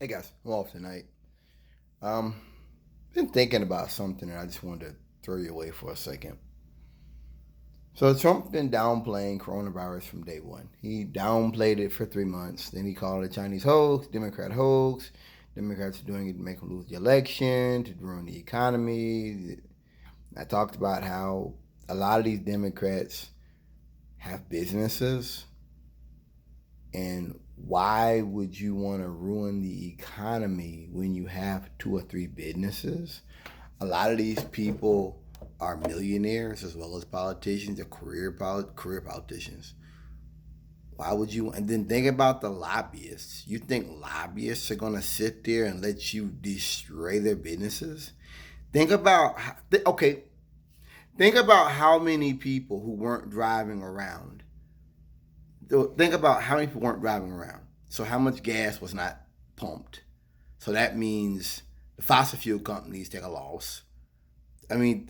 Hey guys, I'm off tonight. Um, been thinking about something and I just wanted to throw you away for a second. So Trump's been downplaying coronavirus from day one. He downplayed it for 3 months. Then he called it Chinese hoax, Democrat hoax. Democrats are doing it to make him lose the election, to ruin the economy. I talked about how a lot of these Democrats have businesses, and why would you want to ruin the economy when you have two or three businesses? A lot of these people are millionaires as well as politicians or career politicians. Why would you? And then think about the lobbyists. You think lobbyists are going to sit there and let you destroy their businesses? Think about okay. Think about how many people who weren't driving around. Think about how many people weren't driving around. So how much gas was not pumped? So that means the fossil fuel companies take a loss. I mean,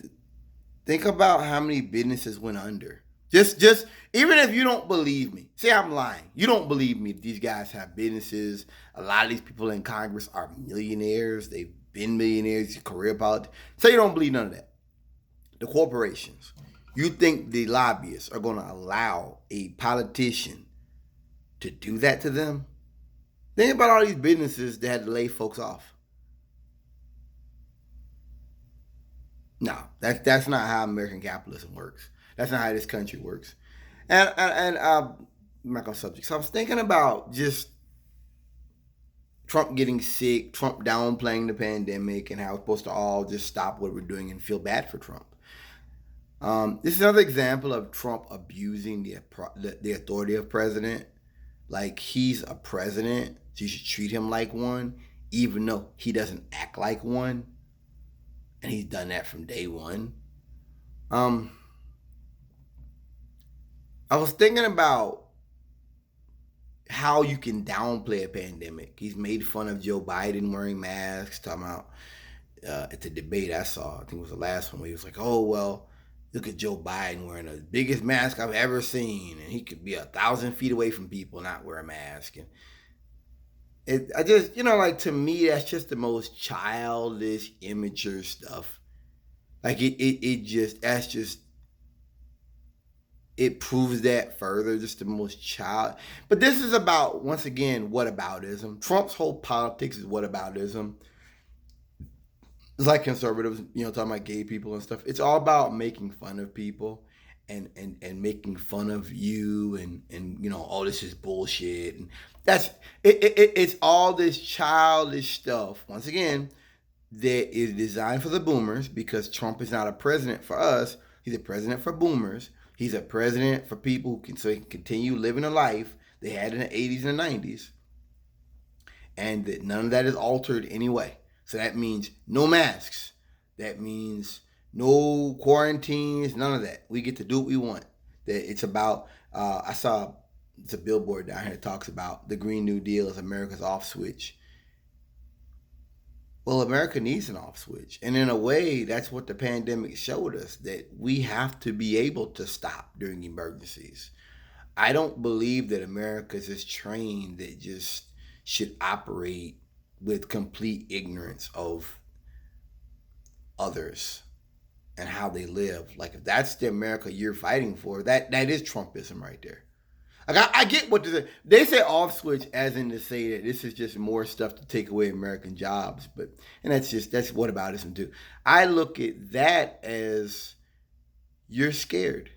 think about how many businesses went under. Just even if you don't believe me, say I'm lying. You don't believe me. These guys have businesses. A lot of these people in Congress are millionaires. They've been millionaires, career politics. Say you don't believe none of that. The corporations. You think the lobbyists are going to allow a politician to do that to them? Think about all these businesses that had to lay folks off. No, that's not how American capitalism works. That's not how this country works. And I'm not gonna subject. So I was thinking about just Trump getting sick, Trump downplaying the pandemic, and how we're supposed to all just stop what we're doing and feel bad for Trump. This is another example of Trump abusing the authority of president. Like he's a president, so you should treat him like one, even though he doesn't act like one, and he's done that from day one. Um, I was thinking about how you can downplay a pandemic. He's made fun of Joe Biden wearing masks, talking about at the debate I saw, I think it was the last one, where he was like, "Oh well, look at Joe Biden wearing the biggest mask I've ever seen, and he could be 1,000 feet away from people not wear a mask." And I just, like to me, that's just the most childish, immature stuff. Like it just that's just it proves that further, just the most child. But this is about, once again, whataboutism. Trump's whole politics is whataboutism. It's like conservatives, talking about gay people and stuff. It's all about making fun of people and making fun of you and oh, this is bullshit. And that's it's all this childish stuff. Once again, that is designed for the boomers, because Trump is not a president for us. He's a president for boomers. He's a president for people who can, so he can continue living a life they had in the 80s and the 90s, and that none of that is altered anyway. So that means no masks. That means no quarantines. None of that. We get to do what we want. That it's about. I saw it's a billboard down here that talks about the Green New Deal as America's off switch. Well, America needs an off switch. And in a way, that's what the pandemic showed us, that we have to be able to stop during emergencies. I don't believe that America is just trained that just should operate with complete ignorance of others and how they live. Like if that's the America you're fighting for, that is Trumpism right there. Like I get what they say off switch, as in to say that this is just more stuff to take away American jobs, but and that's whataboutism too. I look at that as you're scared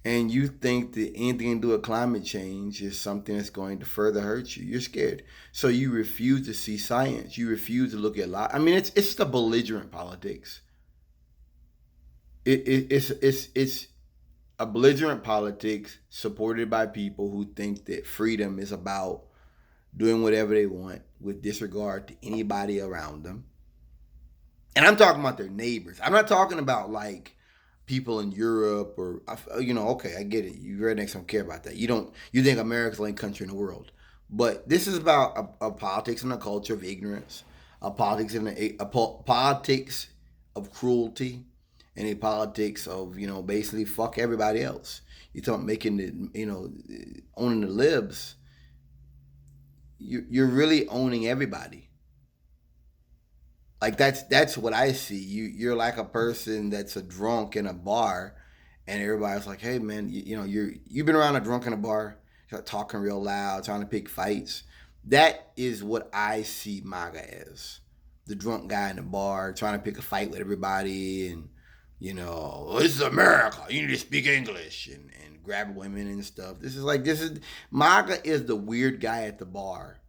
and you think that anything to do with climate change is something that's going to further hurt you. You're scared, so you refuse to see science. You refuse to look at life. I mean, it's the belligerent politics. It's a belligerent politics supported by people who think that freedom is about doing whatever they want with disregard to anybody around them. And I'm talking about their neighbors. I'm not talking about like people in Europe or okay, I get it. You rednecks don't care about that. You think America's the only country in the world. But this is about a politics and a culture of ignorance, a politics and politics of cruelty, and a politics of basically fuck everybody else. You talk making the owning the libs. you're really owning everybody. Like that's what I see. You're like a person that's a drunk in a bar, and everybody's like, "Hey man, you've been around a drunk in a bar, talking real loud, trying to pick fights." That is what I see MAGA as: the drunk guy in the bar trying to pick a fight with everybody, and this is America. You need to speak English and grab women and stuff. This is MAGA is the weird guy at the bar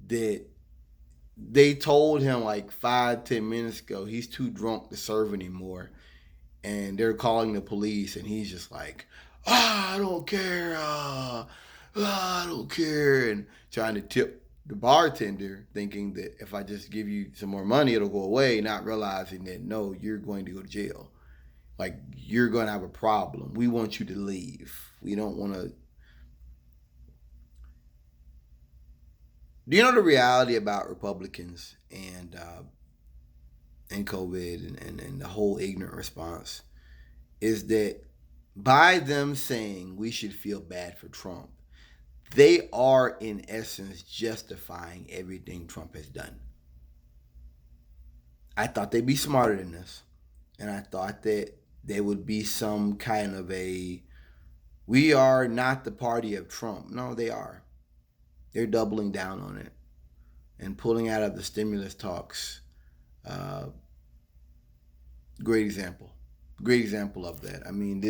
that they told him like 5-10 minutes ago he's too drunk to serve anymore, and they're calling the police, and he's just like, I don't care, I don't care, and trying to tip the bartender, thinking that if I just give you some more money it'll go away, not realizing that no, you're going to go to jail. Like, you're going to have a problem. We want you to leave. We don't want to. Do you know the reality about Republicans and COVID and the whole ignorant response is that by them saying we should feel bad for Trump, they are in essence justifying everything Trump has done. I thought they'd be smarter than this, and I thought that there would be some kind of we are not the party of Trump. No, they are. They're doubling down on it and pulling out of the stimulus talks. Great example. Great example of that. I mean,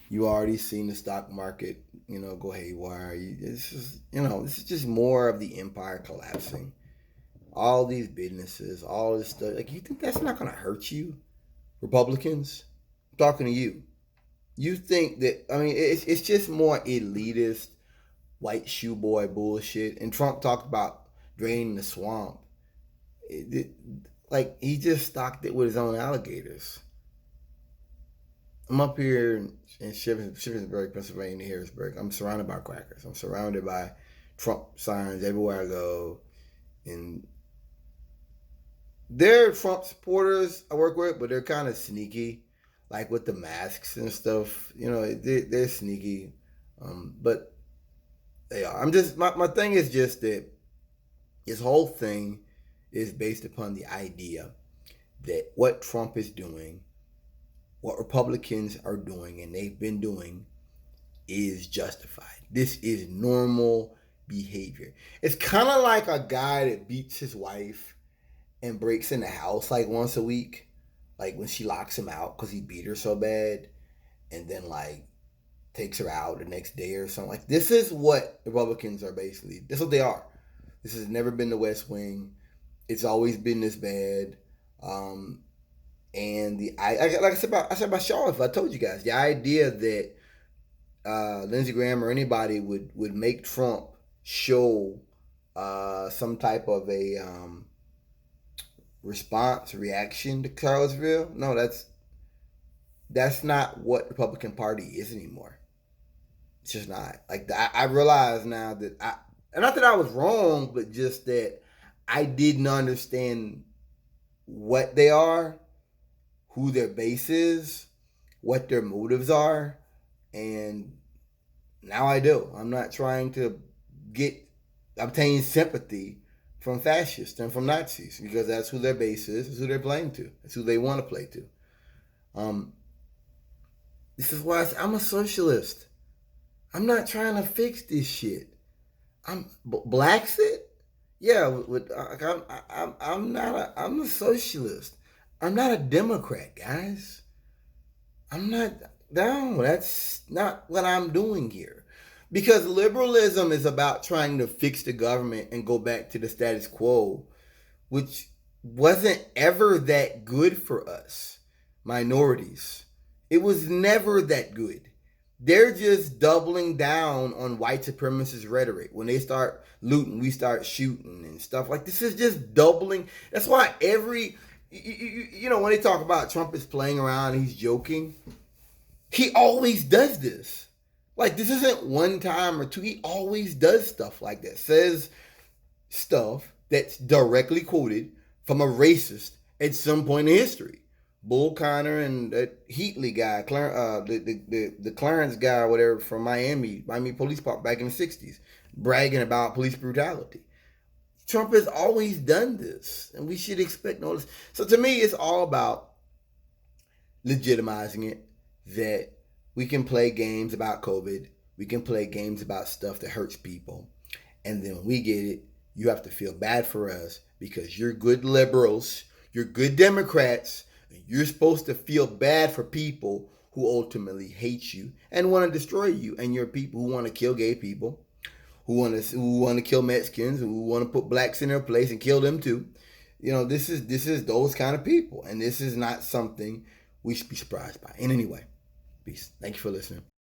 you already seen the stock market, go haywire. This is just more of the empire collapsing. All these businesses, all this stuff. Like, you think that's not going to hurt you, Republicans? I'm talking to you. You think that, it's just more elitist, white shoe boy bullshit. And Trump talked about draining the swamp. He just stocked it with his own alligators. I'm up here in Shippensburg, Pennsylvania, Harrisburg. I'm surrounded by crackers. I'm surrounded by Trump signs everywhere I go. And they're Trump supporters I work with, but they're kind of sneaky, like with the masks and stuff. They're sneaky. But they are. My thing is just that this whole thing is based upon the idea that what Trump is doing, what Republicans are doing, and they've been doing, is justified. This is normal behavior. It's kind of like a guy that beats his wife and breaks in the house like once a week, like when she locks him out because he beat her so bad, and then like takes her out the next day or something. Like, this is what Republicans are basically. This is what they are. This has never been the West Wing. It's always been this bad. And like I said about Charlotte, I told you guys the idea that Lindsey Graham or anybody would make Trump show some type of a reaction to Charlottesville. No, that's not what the Republican Party is anymore. It's just not. Like, I realize now that not that I was wrong, but just that I didn't understand what they are, who their base is, what their motives are, and now I do. I'm not trying to obtain sympathy from fascists and from Nazis, because that's who their base is, that's who they're playing to, that's who they want to play to. This is why I'm a socialist. I'm not trying to fix this shit. I'm Blaxit? Yeah, I'm a socialist. I'm not a Democrat, guys. I'm not down. That's not what I'm doing here. Because liberalism is about trying to fix the government and go back to the status quo, which wasn't ever that good for us, minorities. It was never that good. They're just doubling down on white supremacist rhetoric. When they start looting, we start shooting and stuff. Like, this is just doubling. That's why when they talk about Trump is playing around, he's joking. He always does this. Like, this isn't one time or two. He always does stuff like that. Says stuff that's directly quoted from a racist at some point in history. Bull Connor and that Heatley guy, the Clarence guy or whatever from Miami Police Park back in the 60s, bragging about police brutality. Trump has always done this, and we should expect no less. So to me, it's all about legitimizing it, that we can play games about COVID. We can play games about stuff that hurts people. And then when we get it, you have to feel bad for us because you're good liberals, you're good Democrats, and you're supposed to feel bad for people who ultimately hate you and want to destroy you, and your people who want to kill gay people, who want to kill Mexicans, who want to put blacks in their place and kill them too. You know, this is those kind of people, and this is not something we should be surprised by in any way. Peace. Thank you for listening.